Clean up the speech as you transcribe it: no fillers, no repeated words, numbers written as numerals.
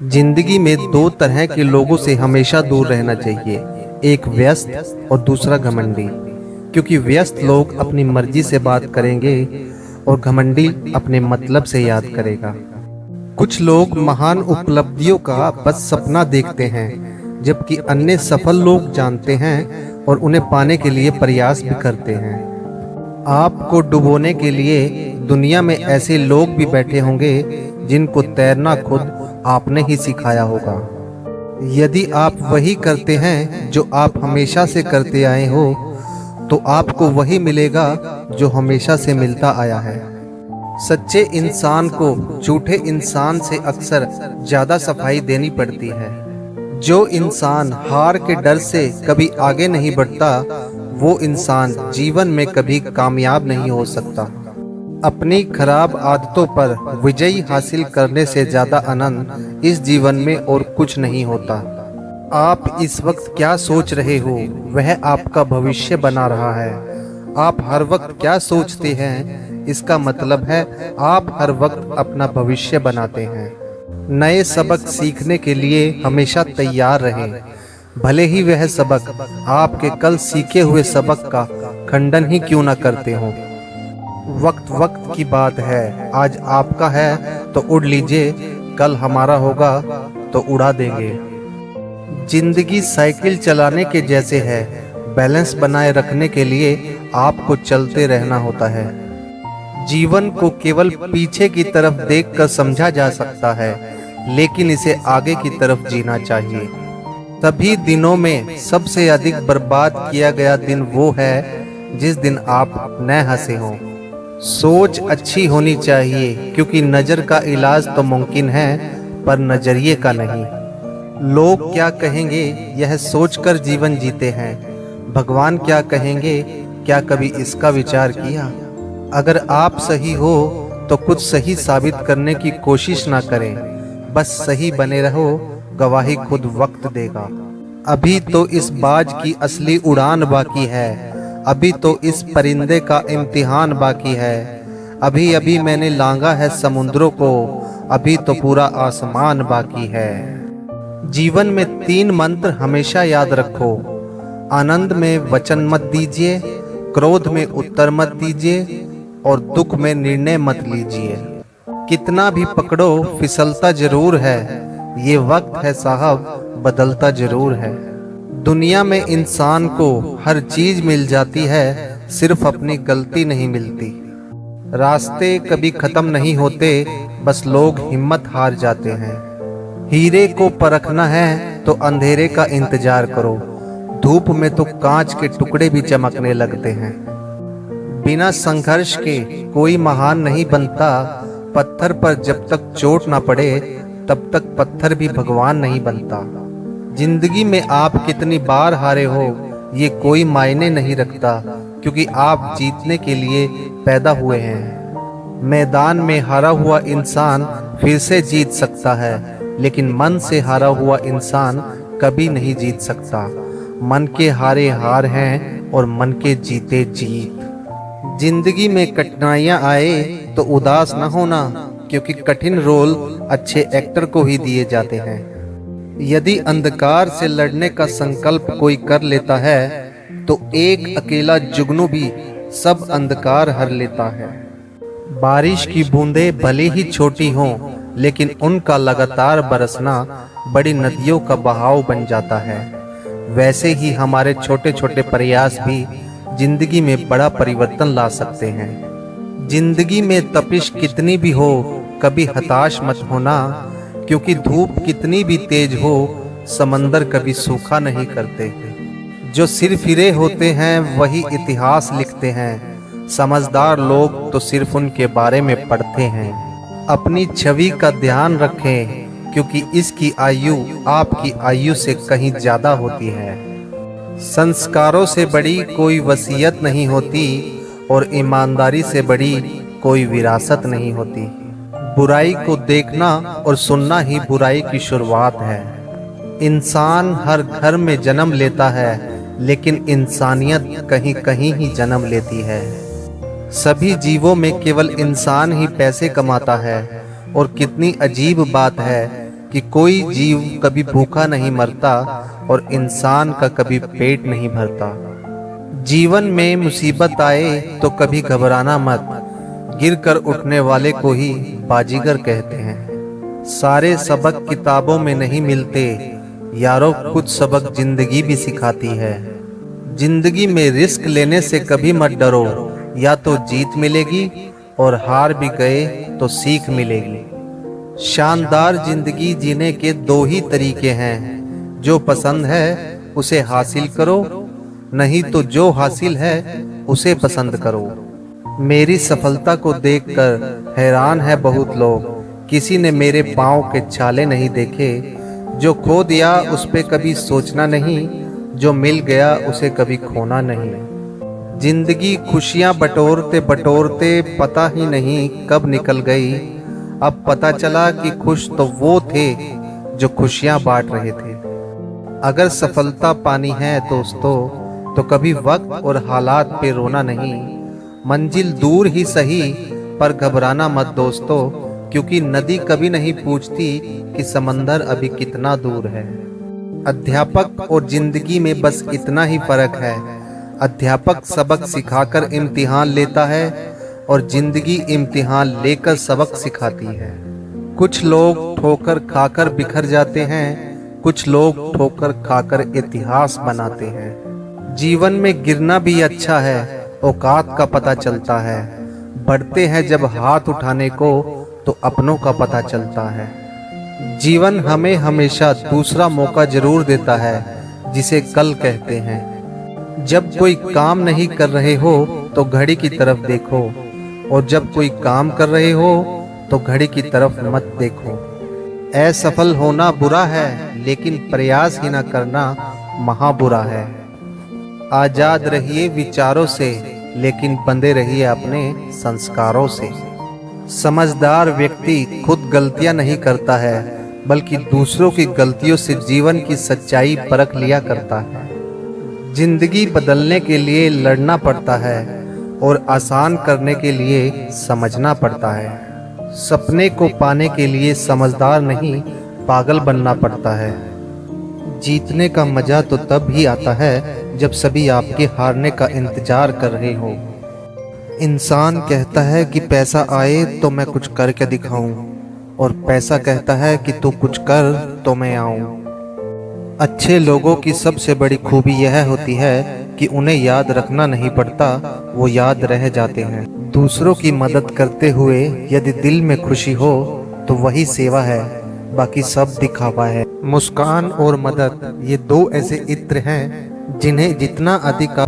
जिंदगी में दो तरह के लोगों से हमेशा दूर रहना चाहिए, एक व्यस्त और दूसरा घमंडी। क्योंकि व्यस्त लोग अपनी मर्जी से बात करेंगे और घमंडी अपने मतलब से याद करेगा। कुछ लोग महान उपलब्धियों का बस सपना देखते हैं, जबकि अन्य सफल लोग जानते हैं और उन्हें पाने के लिए प्रयास भी करते हैं। आपको डुबोने के लिए दुनिया में ऐसे लोग भी बैठे होंगे जिनको तैरना खुद आपने ही सिखाया होगा। यदि आप वही करते हैं जो आप हमेशा से करते आए हो, तो आपको वही मिलेगा जो हमेशा से मिलता आया है। सच्चे इंसान को झूठे इंसान से अक्सर ज्यादा सफाई देनी पड़ती है। जो इंसान हार के डर से कभी आगे नहीं बढ़ता, वो इंसान जीवन में कभी कामयाब नहीं हो सकता। अपनी खराब आदतों पर विजय हासिल करने से ज्यादा आनंद इस जीवन में और कुछ नहीं होता। आप इस वक्त क्या सोच रहे हो, वह आपका भविष्य बना रहा है। आप हर वक्त क्या सोचते हैं, इसका मतलब है आप हर वक्त अपना भविष्य बनाते हैं। नए सबक सीखने के लिए हमेशा तैयार रहें, भले ही वह सबक आपके कल सीखे हुए सबक का खंडन ही क्यों न करते हो। वक्त वक्त की बात है, आज आपका है तो उड़ लीजिए, कल हमारा होगा तो उड़ा देंगे। जिंदगी साइकिल चलाने के जैसे है, बैलेंस बनाए रखने के लिए आपको चलते रहना होता है। जीवन को केवल पीछे की तरफ देखकर समझा जा सकता है, लेकिन इसे आगे की तरफ जीना चाहिए। सभी दिनों में सबसे अधिक बर्बाद किया गया दिन वो है जिस दिन आप न हंसे हों। सोच अच्छी होनी चाहिए, क्योंकि नजर का इलाज तो मुमकिन है पर नजरिए का नहीं। लोग क्या कहेंगे यह सोचकर जीवन जीते हैं, भगवान क्या कहेंगे क्या कभी इसका विचार किया। अगर आप सही हो तो कुछ सही साबित करने की कोशिश ना करें, बस सही बने रहो, गवाही खुद वक्त देगा। अभी तो इस बाज की असली उड़ान बाकी है, अभी तो इस परिंदे का इम्तिहान बाकी है। अभी अभी मैंने लांघा है समुद्रों को, अभी तो पूरा आसमान बाकी है। जीवन में 3 मंत्र हमेशा याद रखो। आनंद में वचन मत दीजिए, क्रोध में उत्तर मत दीजिए और दुख में निर्णय मत लीजिए। कितना भी पकड़ो फिसलता जरूर है, ये वक्त है साहब बदलता जरूर है। दुनिया में इंसान को हर चीज मिल जाती है, सिर्फ अपनी गलती नहीं मिलती। रास्ते कभी खत्म नहीं होते, बस लोग हिम्मत हार जाते हैं। हीरे को परखना है तो अंधेरे का इंतजार करो, धूप में तो कांच के टुकड़े भी चमकने लगते हैं। बिना संघर्ष के कोई महान नहीं बनता, पत्थर पर जब तक चोट ना पड़े तब तक पत्थर भी भगवान नहीं बनता। जिंदगी में आप कितनी बार हारे हो ये कोई मायने नहीं रखता, क्योंकि आप जीतने के लिए पैदा हुए हैं। मैदान में हारा हुआ इंसान फिर से जीत सकता है, लेकिन मन से हारा हुआ इंसान कभी नहीं जीत सकता। मन के हारे हार हैं और मन के जीते जीत। जिंदगी में कठिनाइयां आए तो उदास न होना, क्योंकि कठिन रोल अच्छे एक्टर को ही दिए जाते हैं। यदि अंधकार से लड़ने का संकल्प कोई कर लेता है, तो एक अकेला जुगनू भी सब अंधकार हर लेता है। बारिश की बूंदें भले ही छोटी हों, लेकिन उनका लगातार बरसना बड़ी नदियों का बहाव बन जाता है। वैसे ही हमारे छोटे छोटे प्रयास भी जिंदगी में बड़ा परिवर्तन ला सकते हैं। जिंदगी में तपिश कितनी भी हो, कभी हताश मत होना, क्योंकि धूप कितनी भी तेज हो, समंदर कभी सूखा नहीं करते। जो सिर फिरे होते हैं वही इतिहास लिखते हैं, समझदार लोग तो सिर्फ उनके बारे में पढ़ते हैं। अपनी छवि का ध्यान रखें, क्योंकि इसकी आयु आपकी आयु से कहीं ज्यादा होती है। संस्कारों से बड़ी कोई वसीयत नहीं होती और ईमानदारी से बड़ी कोई विरासत नहीं होती। बुराई को देखना और सुनना ही बुराई की शुरुआत है। इंसान हर घर में जन्म लेता है, लेकिन इंसानियत कहीं कहीं ही जन्म लेती है। सभी जीवों में केवल इंसान ही पैसे कमाता है, और कितनी अजीब बात है कि कोई जीव कभी भूखा नहीं मरता और इंसान का कभी पेट नहीं भरता। जीवन में मुसीबत आए तो कभी घबराना मत, गिरकर उठने वाले को ही बाजीगर कहते हैं। सारे सबक किताबों में नहीं मिलते यारों, कुछ सबक जिंदगी भी सिखाती है। जिंदगी में रिस्क लेने से कभी मत डरो, या तो जीत मिलेगी और हार भी गए तो सीख मिलेगी। शानदार जिंदगी जीने के दो ही तरीके हैं, जो पसंद है उसे हासिल करो, नहीं तो जो हासिल है उसे पसंद करो। मेरी सफलता को देखकर हैरान है बहुत लोग, किसी ने मेरे पाँव के छाले नहीं देखे। जो खो दिया उस पे कभी सोचना नहीं, जो मिल गया उसे कभी खोना नहीं। जिंदगी खुशियां बटोरते बटोरते पता ही नहीं कब निकल गई। अब पता चला कि खुश तो वो थे जो खुशियां बांट रहे थे। अगर सफलता पानी है दोस्तों तो कभी वक्त और हालात पे रोना नहीं। मंजिल दूर ही सही पर घबराना मत दोस्तों, क्योंकि नदी कभी नहीं पूछती कि समंदर अभी कितना दूर है। अध्यापक और जिंदगी में बस इतना ही फर्क है, अध्यापक सबक सिखाकर इम्तिहान लेता है और जिंदगी इम्तिहान लेकर सबक सिखाती है। कुछ लोग ठोकर खाकर बिखर जाते हैं, कुछ लोग ठोकर खाकर इतिहास बनाते हैं। जीवन में गिरना भी अच्छा है, औकात का पता चलता है। बढ़ते हैं जब हाथ उठाने को तो अपनों का पता चलता है। जीवन हमें हमेशा दूसरा मौका जरूर देता है, जिसे कल कहते हैं। जब कोई काम नहीं कर रहे हो तो घड़ी की तरफ देखो, और जब कोई काम कर रहे हो तो घड़ी की तरफ मत देखो। असफल होना बुरा है, लेकिन प्रयास ही ना करना महा बुरा है। आजाद रहिए विचारों से, लेकिन बंधे रहिए अपने संस्कारों से। समझदार व्यक्ति खुद गलतियां नहीं करता है, बल्कि दूसरों की गलतियों से जीवन की सच्चाई परख लिया करता है। जिंदगी बदलने के लिए लड़ना पड़ता है और आसान करने के लिए समझना पड़ता है। सपने को पाने के लिए समझदार नहीं पागल बनना पड़ता है। जीतने का मजा तो तब ही आता है जब सभी आपके हारने का इंतजार कर रहे हो। इंसान कहता है कि पैसा आए तो मैं कुछ करके दिखाऊं, और पैसा कहता है कि तू कुछ कर तो मैं आऊं। अच्छे लोगों की सबसे बड़ी खूबी यह होती है कि उन्हें याद रखना नहीं पड़ता, वो याद रह जाते हैं। दूसरों की मदद करते हुए यदि दिल में खुशी हो तो वही सेवा है, बाकी सब दिखावा है। मुस्कान और मदद ये दो ऐसे इत्र हैं जिन्हें जितना अधिक